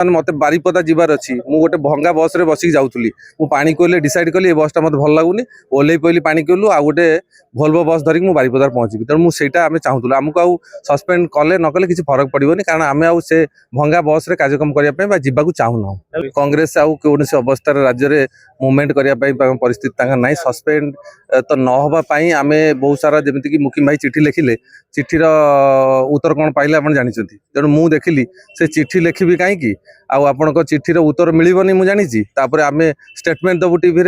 मत बारिपदा जीवार अच्छी गोटे भंगा बस रे बसिक जाऊली मु पानी कोले डिसाइड कली बसटा मत भल लगुनि ओल्लै पहली पानी कोलु आ गोटे भोल्वो बस धरिक मु बारिपदार पहुँची तेणु मुझे आम चाहूँ आमको आउ सस्पेंड कले नकले किसी फरक पड़ोनी कारण आम आउ से भंगा बस रे कार्यक्रम करने जावाक चाहूना कांग्रेस आउ कौन अवस्था राज्य में मुवमेंट करने परिस्थिति ना सस्पेंड तो नहवाई आम बहुत सारा जमीक मुकिम भाई चिठी लिखिले चिठीर उत्तर कौन पाइले आप जानते तेणु मुझे देखिली से चिठी लिखी कहीं आपण चिठीर उत्तर मिलनी मुझे जानी आम स्टेटमेंट दबु टीवी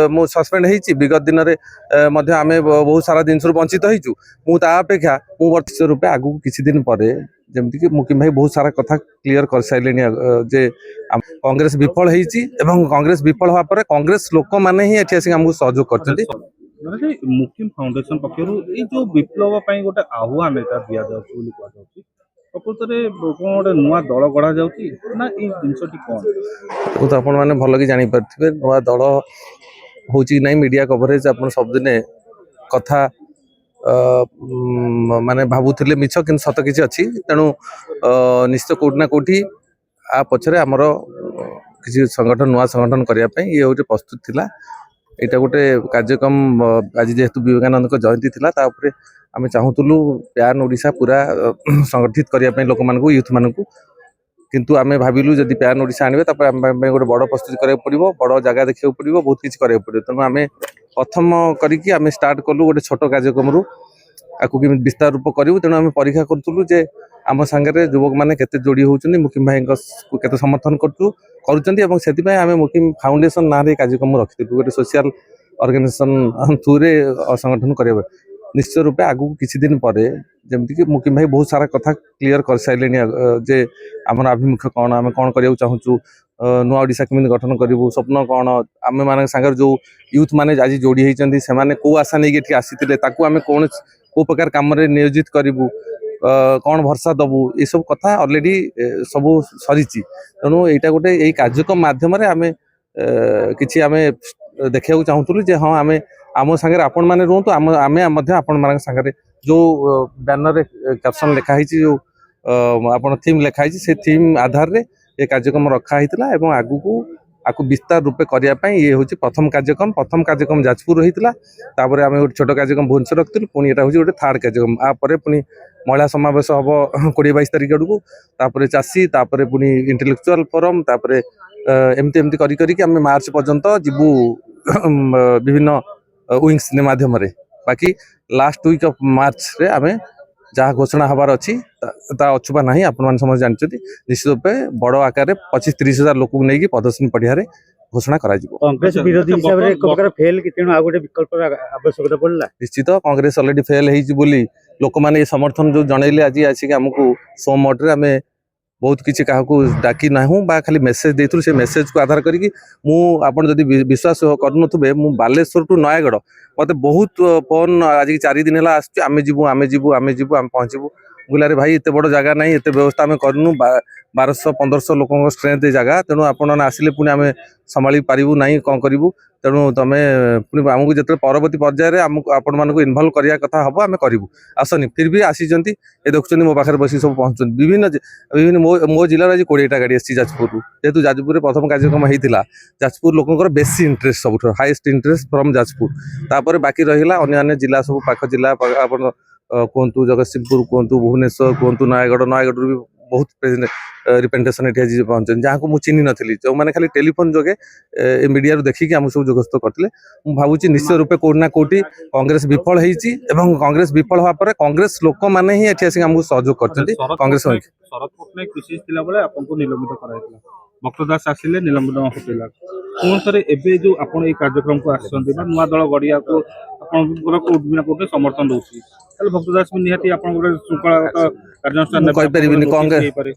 मु सस्पेंड होती विगत दिन में आम बहुत सारा जिनस वंचित होता अपेक्षा मुझे रूपे आगू किसी दिन पर जमीक मुकिम भाई बहुत सारा कथा क्लीयर कर सारे जे कांग्रेस विफल होती कांग्रेस विफल होगा कांग्रेस लोक मैंने ही आसिक आमको सहयोग कर मुकिम फाउंडेशन पक्षर जो विप्लव गोटे आह्वान दि जाऊँगी प्रकृत में कौन गोटे नुआ दल गढ़ा जाऊँगी ना जिनसटी कौन तो आप भल कि जापारे नुआ दल हो मीडिया कवरेज आप सबदिन कथा माने भावुले मिछ कि सत किसी अच्छी तेणु निश्चित कौटना कौटी आ पछरे आमर किसी संगठन नुआ संगठन करने ये हूँ प्रस्तुत थिला यहाँ गोटे कार्यक्रम आज जेहेतु विवेकानंद जयंती थिला तापर आम चाहूलु प्यान ओडिशा पूरा संगठित करने लोक मान यूथ मान किंतु आम भाविलु जदि प्यान ओडिशा आने गोटे बड़ प्रस्तुति करा पड़ो बड़ जगह देखा पड़ो बहुत किसी करा पड़ो तेणु आम प्रथम करें स्टार्ट कलु गोटे छोट कार्यक्रम आपको विस्तार रूप करूँ तेणु आम परीक्षा करूँ जे आम सांगे युवक मैंने केते जोड़ी होती मुकिम भाई केते समर्थन करुँच आम मुकिम फाउंडेशन ना कार्यक्रम रखी गोटे सोशल ऑर्गेनाइजेशन थ्रू रे संगठन करवा निश्चित रूपे आगू किसी दिन पर जमीक मुकिम भाई बहुत सारा कथा क्लीयर कर सारे जे आम आभिमुख्य कौन आम कौन करने चाहूँ नुआ ओडिशा केमी गठन करूँ स्वप्न कौन आम मान सागर जो यूथ मैंने आज जोड़ी होती से कौ आशा नहीं आसी आम कौन को प्रकार कम नियोजित करूँ कौन भरसा दबू ये सब कथा ऑलरेडी सब सरी तेणु यहाँ गोटे यही कार्यक्रम मध्यम आम कि आम देखा चाहूँ जे हाँ आम आम सागर आपण मैंने रुहतु आम आपण मान सागर जो बैनर कैप्शन लिखाई जो आप थीम लिखाई से थीम आधार रे ये कार्यक्रम रखाही आगू को आपको विस्तार रूपे करने ये हूँ प्रथम कार्यक्रम जाजपुर होता है आम गोटे छोट कार्यक्रम भुवनेश्वर रखी पुणी यहाँ हूँ गोटे थर्ड कार्यक्रम आपर पुणी महिला समावेश हम 20-22 तारीख आड़ू चाषी पुणी इंटेलेक्चुआल फोरम एमती एमती करी मार्च पर्यंत जीवु विभिन्न विंग्स माध्यम बाकी लास्ट वीक ऑफ मार्च रे आम जहाँ घोषणा हबार अच्छी अछुपा ना आपण समझ जानते निश्चित रूपे बड़ आकार 25-30 हजार लोक नहीं प्रदर्शनी पड़िया घोषणा करा कांग्रेस विरोधी हिसाब रे कबकर फेल कितेनो आ गोटे विकल्प आवश्यकता पड़ला निश्चित कांग्रेस ऑलरेडी फेल होई बोली लोक माने समर्थन जो जनइले आज आसिक आमको सोमवार रे आमे बहुत किसी क्या डाकी ना बा खाली मेसेज देथुल से मेसेज को आधार करी आपन जदि विश्वास करुनथुबे मु बालेश्वर टू नयागढ़ मत बहुत फोन आज 4 दिन है आम जीवु आम पहुँचबू बुलारे भाई एत बड़ जगह ना एत व्यवस्था आम करनु 1200-1500 लोक स्ट्रेंथ जगह तेणु आपण आसिले पुणी आम संभाली पारू ना कौन करूँ तेणु तुम पुणी आमको जो परवर्ती पर्यायर आमको आपण मानक इनवल्व करने कथा हम आम करूँ आसनी फिर भी आसी ये देखुं मो पाखे बस सब पहुँच विभिन्न मो जिलार आज 20टा गाड़ी आसी जाजपुर जेहतु जाजपुर प्रथम कार्यक्रम होता जाजपुर लोकंर बेसी इंटरेस्ट सब हाईएस्ट इंटरेस्ट फ्रॉम जाजपुर तापर बाकी रहा अन्य जिला सब पाख जिला आप कहतु जगतसिंहपुर कहतु भुवनेश्वर कहतु नयागढ़ भी बहुत रिप्रेजेंटेशन ये पहुँचे जहाँ को मुझे चिन्ह नी जो मैंने खाली टेलीफोन जोगे मीडिया देखिए आम सब जोगस्त करते भावुँ निश्चित रूपे कौटि ना कौटि कांग्रेस विफल होती कांग्रेस विफल होगा कांग्रेस लोक मैंने ही आसिक आमको सहयोग कर कांग्रेस शरद पट्टनायक कृषि निलंबित कराइला भक्त दास आसिले निलंबन होता पुणी थे एवं जो आप कार्यक्रम को आसुँच नुआ दल गढ़िया को कौटि ना कौटि समर्थन दूसरी भक्त दास भी निहाती श्रृंखला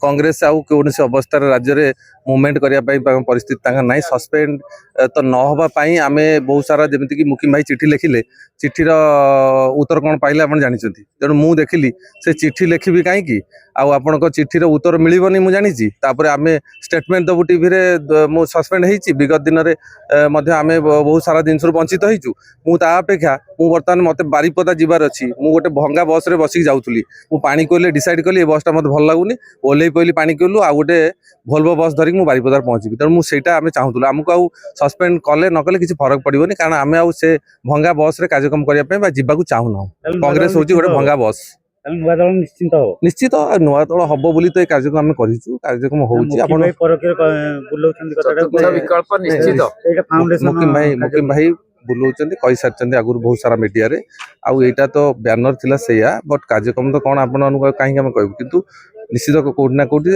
कांग्रेस आउ कौन अवस्था राज्य में मुवमेंट करने परिस्थिति ना सस्पेंड तो नहवाई आम बहुत सारा जमीक मुकिम भाई चिठी लिखिले चिठीर उत्तर कौन पाइले आप जानते तेणु मुझे देखिली से चिठी लिखी कहीं आपण चिठीर उत्तर मिलनी मुझे जानी आम स्टेटमेंट दबु टीवी मु सस्पेंड होती विगत दिन में आम बहुत सारा जिनस वंचित होता अपेक्षा बर्तमान मत बारिपदा जीवार अच्छी गोटे ଗୋଟେ ଭଙ୍ଗା ବସ୍ରେ ବସିକି ଯାଉଥିଲି ମୁଁ ପାଣି କୋଇଲେ ଡିସାଇଡ୍ କଲି ଏ ବସ୍ଟା ମୋତେ ଭଲ ଲାଗୁନି ଓହ୍ଲେଇ ପଇଲି ପାଣି କୋଇଲୁ ଆଉ ଗୋଟେ ଭଲଭୋ ବସ୍ ଧରିକି ମୁଁ ବାରିପଦାରେ ପହଞ୍ଚିବି ତେଣୁ ମୁଁ ସେଇଟା ଆମେ ଚାହୁଁଥିଲୁ ଆମକୁ ଆଉ ସସ୍ପେଣ୍ଡ କଲେ ନ କଲେ କିଛି ଫରକ ପଡ଼ିବନି କାରଣ ଆମେ ଆଉ ସେ ଭଙ୍ଗା ବସ୍ରେ କାର୍ଯ୍ୟକ୍ରମ କରିବା ପାଇଁ ବା ଯିବାକୁ ଚାହୁଁନାହୁଁ କଂଗ୍ରେସ ହେଉଛି ଗୋଟେ ଭଙ୍ଗା ବସ୍ ନୂଆ ଦଳ ନିଶ୍ଚିନ୍ତ ହବ ନିଶ୍ଚିତ ନୂଆ ଦଳ ହବ ବୋଲି ତ ଏ କାର୍ଯ୍ୟକ୍ରମ ଆମେ କରିଛୁ କାର୍ଯ୍ୟକ୍ରମ ହଉଛି ଆପଣ ବୁଲଉଛନ୍ତି ଚତୁର୍ଥ ବିକଳ୍ପ ନିଶ୍ଚିତ ଏଇଟା ଫାଉଣ୍ଡେସନ ମୁକିମ ଭାଇ ବୁଲଉଛନ୍ତି କହିସାରିଛନ୍ତି ଆଗରୁ ବହୁତ ସାରା ମିଡିଆରେ ଆଉ ଏଇଟା ତ ବ୍ୟାନର ଥିଲା ସେଇଆ ବଟ୍ କାର୍ଯ୍ୟକ୍ରମ ତ କଣ ଆପଣମାନଙ୍କୁ କାହିଁକି ଆମେ କହିବୁ କିନ୍ତୁ ନିଶ୍ଚିତ କୋଉଠି ନା କୋଉଠି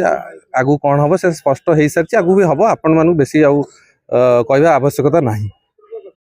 ଆଗକୁ କଣ ହବ ସେ ସ୍ପଷ୍ଟ ହେଇସାରିଛି ଆଗକୁ ବି ହବ ଆପଣମାନଙ୍କୁ ବେଶୀ ଆଉ କହିବା ଆବଶ୍ୟକତା ନାହିଁ